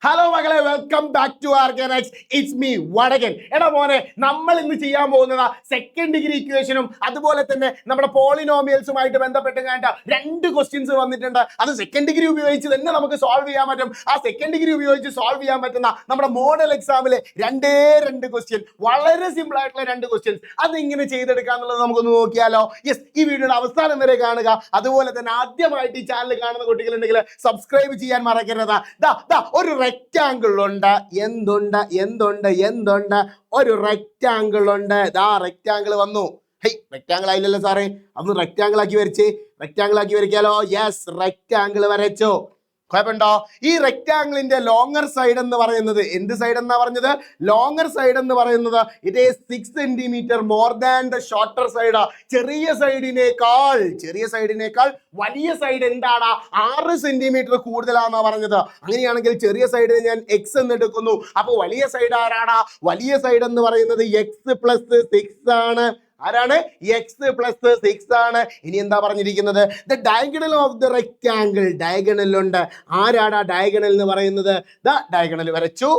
Hello മകളെ, welcome back to organise. It's me Vadakan. എടാ മോനെ, നമ്മൾ ഇന്ന് ചെയ്യാൻ പോകുന്നത് സെക്കൻഡ് ഡിഗ്രി ഇക്വേഷനും അതുപോലെ തന്നെ നമ്മുടെ പോളിനോമിയൽസുമായിട്ട് ബന്ധപ്പെട്ട് കണ്ട രണ്ട് ക്വസ്റ്റ്യൻസ് വന്നിട്ടുണ്ട്. അത് സെക്കൻഡ് ഡിഗ്രി ഉപയോഗിച്ച് തന്നെ നമുക്ക് സോൾവ് ചെയ്യാൻ പറ്റും. ആ സെക്കൻഡ് ഡിഗ്രി ഉപയോഗിച്ച് സോൾവ് ചെയ്യാൻ പറ്റുന്ന നമ്മുടെ മോഡൽ എക്സാമിലെ രണ്ട് ക്വസ്റ്റ്യൻ, വളരെ സിമ്പിൾ ആയിട്ടുള്ള രണ്ട് ക്വസ്റ്റ്യൻസ്, അത് ഇങ്ങനെ ചെയ്തെടുക്കാന്നുള്ളത് നമുക്കൊന്ന് നോക്കിയാലോ. യെസ്, ഈ വീഡിയോയുടെ അവസാനം വരെ കാണുക. അതുപോലെ തന്നെ ആദ്യമായിട്ട് ഈ ചാനൽ കാണുന്ന കുട്ടികളുണ്ടെങ്കിൽ സബ്സ്ക്രൈബ് ചെയ്യാൻ മറക്കരുത്. ഒരു റെക്റ്റാങ്കിൾ ഉണ്ട്. എന്തുണ്ട് ഒരു റെക്റ്റാങ്കിൾ ഉണ്ട്. റെക്റ്റാങ്കിൾ വന്നു. റെക്റ്റാങ്കിൾ ആയില്ലല്ലോ സാറേ, അതൊന്ന് റെക്റ്റാങ്കിൾ ആക്കി വരയ്ക്കാലോ. Yes, rectangle വരച്ചോ. കുഴപ്പമുണ്ടോ? ഈ റെക്റ്റാങ്കിളിന്റെ ലോങ്ങർ സൈഡ് എന്ന് പറയുന്നത് എന്ത് സൈഡ് എന്നാ പറഞ്ഞത്? ലോങ്ങർ സൈഡ് എന്ന് പറയുന്നത് it is 6 centimetre more than the shorter side. ചെറിയ സൈഡിനേക്കാൾ വലിയ സൈഡ് എന്താണ്? 6 സെന്റിമീറ്റർ കൂടുതലാണെന്നാ പറഞ്ഞത്. അങ്ങനെയാണെങ്കിൽ ചെറിയ സൈഡിനെ ഞാൻ എക്സ് എന്ന് എടുക്കുന്നു. അപ്പൊ വലിയ സൈഡ് ആരാണ്? വലിയ സൈഡ് എന്ന് പറയുന്നത് x+6 ആണ്. ആരാണ്? x+6 ആണ്. ഇനി എന്താ പറഞ്ഞിരിക്കുന്നത്? The diagonal of the rectangle. ഡയഗണലുണ്ട്. ആരാടാ ഡയഗണൽ എന്ന് പറയുന്നത്? ഡയഗണൽ വരച്ചു.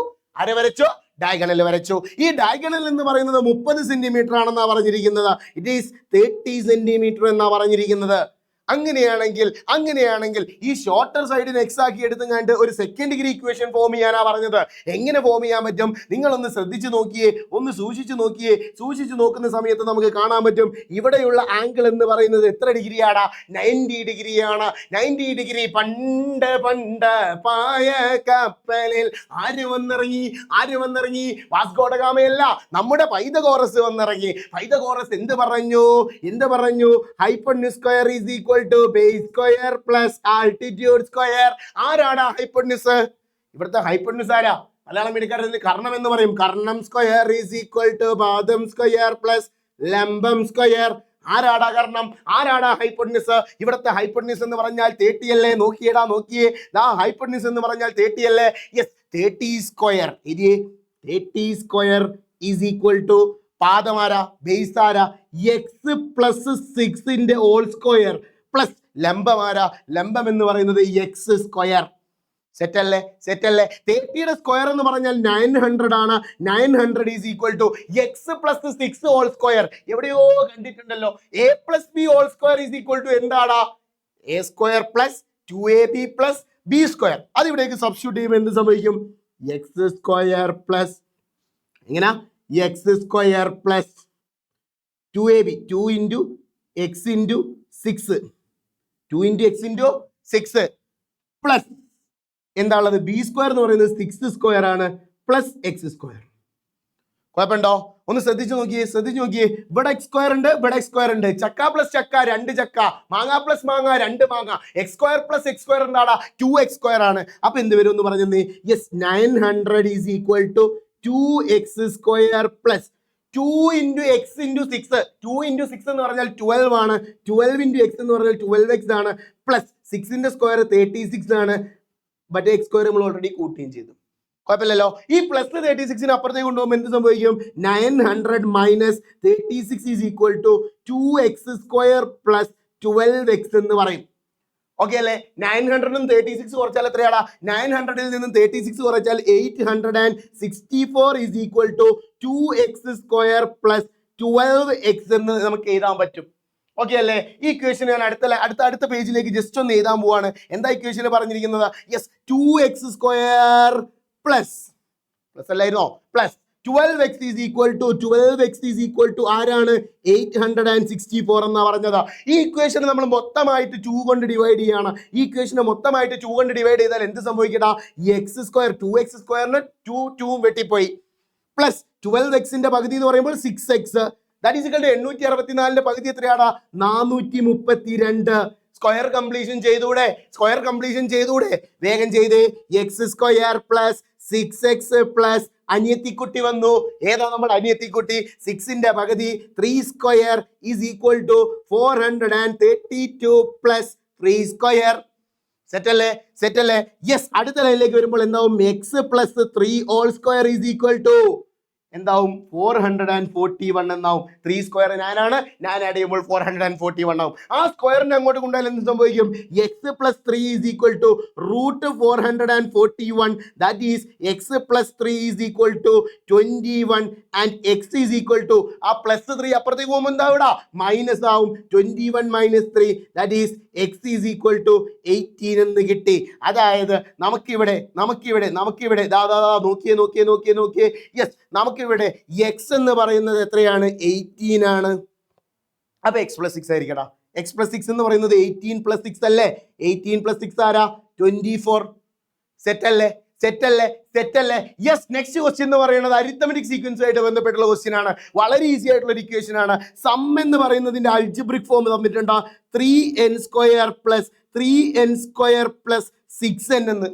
ആരെ വരച്ചു? ഡയഗണൽ വരച്ചു. ഈ ഡയഗണൽ എന്ന് പറയുന്നത് 30 സെന്റിമീറ്റർ ആണെന്നാ പറഞ്ഞിരിക്കുന്നത്. ഇറ്റ് ഈസ് 30 സെന്റിമീറ്റർ എന്നാ പറഞ്ഞിരിക്കുന്നത്. അങ്ങനെയാണെങ്കിൽ ഈ ഷോർട്ടർ സൈഡിന് എക്സ് ആക്കി എടുത്തുകൊണ്ട് ഒരു സെക്കൻഡ് ഡിഗ്രി ഇക്വേഷൻ ഫോം ചെയ്യാനാ പറഞ്ഞത്. എങ്ങനെ ഫോം ചെയ്യാൻ പറ്റും? നിങ്ങളൊന്ന് ശ്രദ്ധിച്ചു നോക്കിയേ, ഒന്ന് സൂക്ഷിച്ചു നോക്കുന്ന സമയത്ത് നമുക്ക് കാണാൻ പറ്റും. ഇവിടെയുള്ള ആംഗിൾ എന്ന് പറയുന്നത് എത്ര ഡിഗ്രിയാടാ? 90 ഡിഗ്രിയാണ്. 90 ഡിഗ്രി. പണ്ട് പായ കപ്പലിൽ ആര് വന്നിറങ്ങി? വാസ്കോ ഡ ഗാമയല്ല, നമ്മുടെ പൈതഗോറസ് വന്നിറങ്ങി. പൈതഗോറസ് എന്ത് പറഞ്ഞു? Hypotenuse square is equal to base square plus altitude square. ആരാണ് ഹൈപ്പോട്ടന്യൂസ്? ഇവിടുത്തെ ഹൈപ്പോട്ടന്യൂസ് ആരാ? മലയാളം എടുക്കാറില്ല, കർണം എന്ന് പറയും. Karnam square is equal to പാദം സ്ക്വയർ പ്ലസ് ലംബം സ്ക്വയർ. ആരാടാ കർണം? ആരാടാ ഹൈപ്പോട്ടന്യൂസ്? ഇവിടുത്തെ ഹൈപ്പോട്ടന്യൂസ് എന്ന് പറഞ്ഞാൽ 30 അല്ലേ? നോക്കിയേ. ഹൈപ്പോട്ടന്യൂസ് എന്ന് പറഞ്ഞാൽ 30 അല്ലേ? Yes, 30 square. 30 square is equal to പാദമാരാ? ബേസ് ആരാ? x+6 whole square plus ലംബമാരാ? ലംബം എന്ന് പറയുന്നത് x സ്ക്വയർ. സെറ്റല്ലേ? 30യുടെ സ്ക്വയർ എന്ന് പറഞ്ഞാൽ 900 ആണ്. 900 is equal to x+6 whole square. എവിടെയോ കണ്ടിട്ടുണ്ടല്ലോ. a+b whole square is equal to എന്താടാ? a square plus 2ab plus b square. അത് ഇവിടേക്ക് സബ്സ്റ്റിറ്റ്യൂട്ട് ചെയ്യുമ്പോൾ എന്ത് സംഭവിക്കും? x സ്ക്വയർ പ്ലസ് എങ്ങനെ? x square plus 2ab, 2 into x into 6, 2 into x into 6 plus എന്താണുള്ളത്? ബി സ്ക്വയർ എന്ന് പറയുന്നത് 6 സ്ക്വയർ ആണ് പ്ലസ് എക്സ് സ്ക്വയർ. കുഴപ്പമുണ്ടോ? ഒന്ന് ശ്രദ്ധിച്ചു നോക്കിയേ. ഇവിടെ എക്സ് സ്ക്വയർ ഉണ്ട്. ചക്ക പ്ലസ് ചക്ക 2 ചക്ക. മാങ്ങ പ്ലസ് മാങ്ങ 2 മാങ്ങ. X square plus x square എന്താടാ? 2x സ്ക്വയർ ആണ്. അപ്പൊ എന്ത് വരും എന്ന് പറഞ്ഞേ? Yes, 900 is equal to 2x square plus 2 into x into 6. 2 into 6 എന്ന് പറഞ്ഞാൽ 12 ആണ്. 12 into x എന്ന് പറഞ്ഞാൽ 12x ആണ്. പ്ലസ് 6ന്റെ സ്ക്വയർ 36 ആണ്. ബട്ട് എക്സ് സ്ക്വയർ നമ്മൾ ഓൾറെഡി കൂട്ടുകയും ചെയ്തു. കുഴപ്പമില്ലല്ലോ. ഈ പ്ലസ് 36ന് അപ്പുറത്തേക്ക് കൊണ്ടുപോകുമ്പോൾ എന്ത് സംഭവിക്കും? 900 minus 36 is equal to 2x square plus 12x എന്ന് പറയും. ഓക്കെ അല്ലേ? 900 36 കുറച്ചാൽ എത്രയാടാ? 900ൽ നിന്നും 36 കുറച്ചാൽ 864 is equal to 2x square plus 12x എന്ന് നമുക്ക് എഴുതാൻ പറ്റും. ഓക്കെ അല്ലേ? ഈ ഇക്വേഷൻ ഞാൻ അടുത്ത പേജിലേക്ക് ജസ്റ്റ് ഒന്ന് എഴുതാൻ പോവാണ്. എന്താ ഇക്വേഷൻ പറഞ്ഞിരിക്കുന്നത്? യെസ്, 2x സ്ക്വയർ പ്ലസ് അല്ലായിരുന്നോ? Plus 12x is equal to ആരാണ്? 864 എന്നാ പറഞ്ഞത്. ഈ ഇക്വേഷൻ നമ്മൾ മൊത്തമായിട്ട് 2 കൊണ്ട് ഡിവൈഡ് ചെയ്യാണ്. ഈ ഇക്വേഷനെ മൊത്തമായിട്ട് 2 കൊണ്ട് ഡിവൈഡ് ചെയ്താൽ എന്ത് സംഭവിക്കട്ടാ? എക്സ് സ്ക്വയർ, 2x സ്ക്വയറിന് 2 വെട്ടിപ്പോയി. പ്ലസ് 12xന്റെ പകുതി എന്ന് പറയുമ്പോൾ 6x. That is equal to 864ന്റെ പകുതി എത്രയാടാ? 432. സ്ക്വയർ കംപ്ലീഷൻ ചെയ്തൂടെ? വേഗം ചെയ്തേ. X square plus 6x plus അനിയത്തിക്കുട്ടി വന്നു. ഏതാ നമ്മുടെ അനിയത്തിക്കുട്ടി? 6ന്റെ പകുതി 3 square is equal to 432 plus 3 square. സെറ്റല്ലേ? യെസ്, അടുത്ത ലൈനിലേക്ക് വരുമ്പോൾ എന്താവും? x plus 3 whole square is equal to എന്താവും 441 എന്നാവും. 3 സ്ക്വയർ 9 ആണ്, 9 ആഡ് ചെയ്യുമ്പോൾ 441 ആവും. ആ സ്ക്വയറിനെ അങ്ങോട്ട് കൊണ്ടുപോയാൽ എന്ത് സംഭവിക്കും? X plus 3 is equal to root 441, that is x plus 3 is equal to 21 and x is equal to ആ പ്ലസ് 3 അപ്പുറത്തേക്ക് പോകുമ്പോൾ എന്താ ഇവിടെ മൈനസ് ആവും. 21 minus 3 that is x is equal to 18 എന്ന് കിട്ടി. അതായത് നമുക്കിവിടെ നോക്കിയേ യെസ്, നമുക്കിവിടെ എക്സ് എന്ന് പറയുന്നത് എത്രയാണ്? 18 ആണ്. അപ്പൊ എക്സ് പ്ലസ് 6 ആയിരിക്കടാ. എക്സ് പ്ലസ് 6 എന്ന് പറയുന്നത് 18 പ്ലസ് 6 അല്ലേ? 18 പ്ലസ് 6 ആരാ? 24. സെറ്റ് അല്ലേ? യെസ്. നെക്സ്റ്റ് ക്വസ്റ്റ്യൻ എന്ന് പറയുന്നത് അരിത്തമെറ്റിക് സീക്വൻസ് ആയിട്ട് ബന്ധപ്പെട്ടുള്ള ക്വസ്റ്റ്യൻ ആണ്. വളരെ ഈസി ആയിട്ടുള്ള ഒരു ഇക്വേഷൻ ആണ്. സം എന്ന് പറയുന്നതിന്റെ അൾജിബ്രിക് ഫോം തന്നിട്ടുണ്ട്. 3n square plus 3n square plus 6n എന്ന്.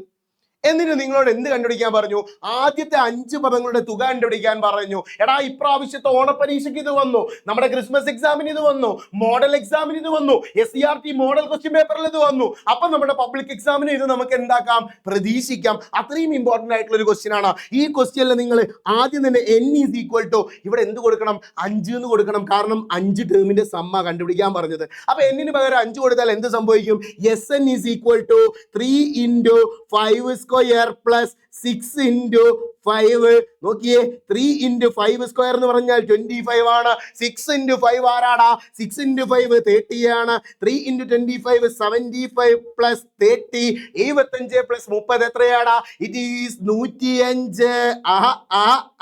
എന്നിട്ട് നിങ്ങളോട് എന്ത് കണ്ടുപിടിക്കാൻ പറഞ്ഞു? ആദ്യത്തെ 5 പദങ്ങളുടെ തുക കണ്ടുപിടിക്കാൻ പറഞ്ഞു. എടാ, ഇപ്രാവശ്യത്തെ ഓണപരീക്ഷയ്ക്ക് ഇത് വന്നു, നമ്മുടെ ക്രിസ്മസ് എക്സാമിന് ഇത് വന്നു, മോഡൽ എക്സാമിന് ഇത് വന്നു, SCRT മോഡൽ ക്വസ്റ്റ്യൻ പേപ്പറിൽ ഇത് വന്നു. അപ്പൊ നമ്മുടെ പബ്ലിക് എക്സാമിന് ഇത് നമുക്ക് എന്താക്കാം? പ്രതീക്ഷിക്കാം. അത്രയും ഇമ്പോർട്ടന്റ് ആയിട്ടുള്ള ഒരു ക്വസ്റ്റ്യൻ ആണ്. ഈ ക്വസ്റ്റ്യനിൽ നിങ്ങൾ ആദ്യം തന്നെ n ഈസ് ഈക്വൽ ടു ഇവിടെ എന്ത് കൊടുക്കണം? 5 എന്ന് കൊടുക്കണം. കാരണം 5 ടേമിന്റെ സമ്മ കണ്ടുപിടിക്കാൻ പറഞ്ഞത്. അപ്പൊ n-ന് പകരം 5 കൊടുത്താൽ എന്ത് സംഭവിക്കും? Sn is equal to 3 into 5 square plus 6 into 5. നോക്കിയേ, 3 ഇൻറ്റു 5 സ്ക്വയർ എന്ന് പറഞ്ഞാൽ 25 ആണ്. 6 ഇൻറ്റു 5 ആരാടാ? 6 ഇൻറ്റു 5 30 ആണ്. 3 ഇൻറ്റു 25 75 പ്ലസ് 30 75 പ്ലസ് 30 എത്രയാടാ? It is 105.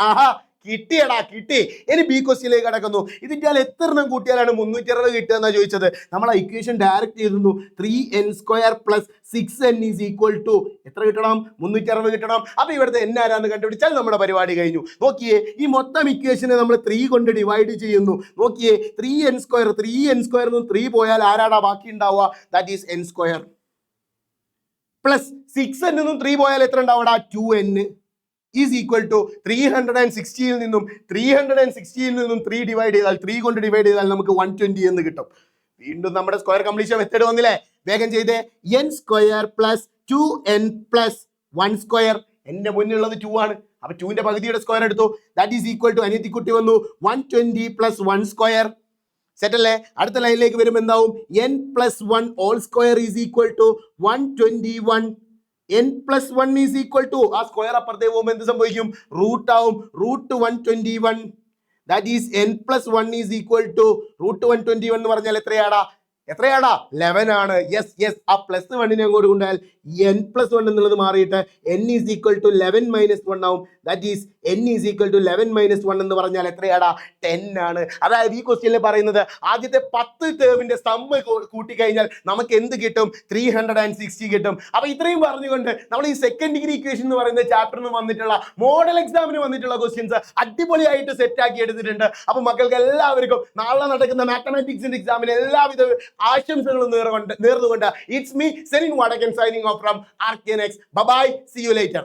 ആഹാ കിട്ടി. ഇനി ബി ക്വസ്റ്റ്യനിലേക്ക് കടക്കുന്നു. ഇതിന്റെ എത്ര എണ്ണം കൂട്ടിയാലാണ് 360 കിട്ടുക എന്നാ ചോദിച്ചത്. നമ്മൾ ആ ഇക്വേഷൻ ഡയറക്റ്റ് ചെയ്തിരുന്നു. 3n square plus 6n is equal to എത്ര കിട്ടണം? 360 കിട്ടണം. അപ്പൊ ഇവിടുത്തെ n ആരാന്ന് കണ്ടുപിടിച്ചാൽ നമ്മുടെ പരിപാടി കഴിഞ്ഞു. നോക്കിയേ, ഈ മൊത്തം ഇക്വേഷനെ നമ്മൾ 3 കൊണ്ട് ഡിവൈഡ് ചെയ്യുന്നു. നോക്കിയേ, 3n സ്ക്വയർ 3 പോയാൽ ആരാടാ ബാക്കി ഉണ്ടാവുക? That is n square plus 6n നിന്നും 3 പോയാൽ എത്ര ഉണ്ടാവുക? 2n ഈസ് ഈക്വൽ ടു 360 നിന്നും 3 ഡിവൈഡ് ചെയ്താൽ 3 കൊണ്ട് ഡിവൈഡ് ചെയ്താൽ നമുക്ക് 120 എന്ന് കിട്ടും. വീണ്ടും നമ്മുടെ സ്ക്വയർ കംപ്ലീഷൻ മെത്തേഡ് വന്നില്ലേ? വേഗം ചെയ്തേ. n square plus 2n plus 1 square. എന്റെ മുന്നിലുള്ളത് 2 ആണ്. അപ്പൊ 2ന്റെ പകുതിയുടെ സ്ക്വയർ എടുത്തു. ദാറ്റ് ഈസ് ഈക്വൽ ടു അനിയത്തിക്കുട്ടി വന്നു 120 പ്ലസ് 1 സ്ക്വയർ. സെറ്റ് അല്ലേ? അടുത്ത ലൈനിലേക്ക് വരുമ്പോൾ എന്താവും? n plus 1 whole square is equal to 121. n plus 1 is equal to ആ സ്ക്വയർ അപ്പുറത്തേക്ക് പോകുമ്പോൾ എന്ത് സംഭവിക്കും? റൂട്ട് ആവും. Root 121. That is n plus 1 is equal to root 121 എന്ന് പറഞ്ഞാൽ എത്രയാടാ? 11 ആണ്. യെസ്. ആ പ്ലസ് 1നെ അങ്ങോട്ട് കൊണ്ടുപോയാൽ n പ്ലസ് 1 എന്നുള്ളത് മാറിയിട്ട് n is equal to 11 minus 1 ആവും. That is n is equal to 11 minus 1 എന്ന് പറഞ്ഞാൽ എത്രയാടാ? 10 ആണ്. അതായത് ഈ ക്വസ്റ്റ്യനിൽ പറയുന്നത് ആദ്യത്തെ 10 ടേമിന്റെ സമ്മ് കൂട്ടിക്കഴിഞ്ഞാൽ നമുക്ക് എന്ത് കിട്ടും? 360 കിട്ടും. അപ്പൊ ഇത്രയും പറഞ്ഞുകൊണ്ട് നമ്മൾ ഈ സെക്കൻഡ് ഡിഗ്രി ഇക്വേഷൻ എന്ന് പറയുന്ന ചാപ്റ്ററിന് വന്നിട്ടുള്ള മോഡൽ എക്സാമിന് വന്നിട്ടുള്ള ക്വസ്റ്റ്യൻസ് അടിപൊളിയായിട്ട് സെറ്റ് ആക്കി എടുത്തിട്ടുണ്ട്. അപ്പൊ മക്കൾക്ക് എല്ലാവർക്കും നാളെ നടക്കുന്ന മാത്തമാറ്റിക്സിന്റെ എക്സാമിന് എല്ലാവിധ ആശംസകളും നേർന്നുകൊണ്ട് ഇറ്റ്സ് മീ സെലിൻ വടക്കൻ signing off from RK Next. Bye bye. See you later.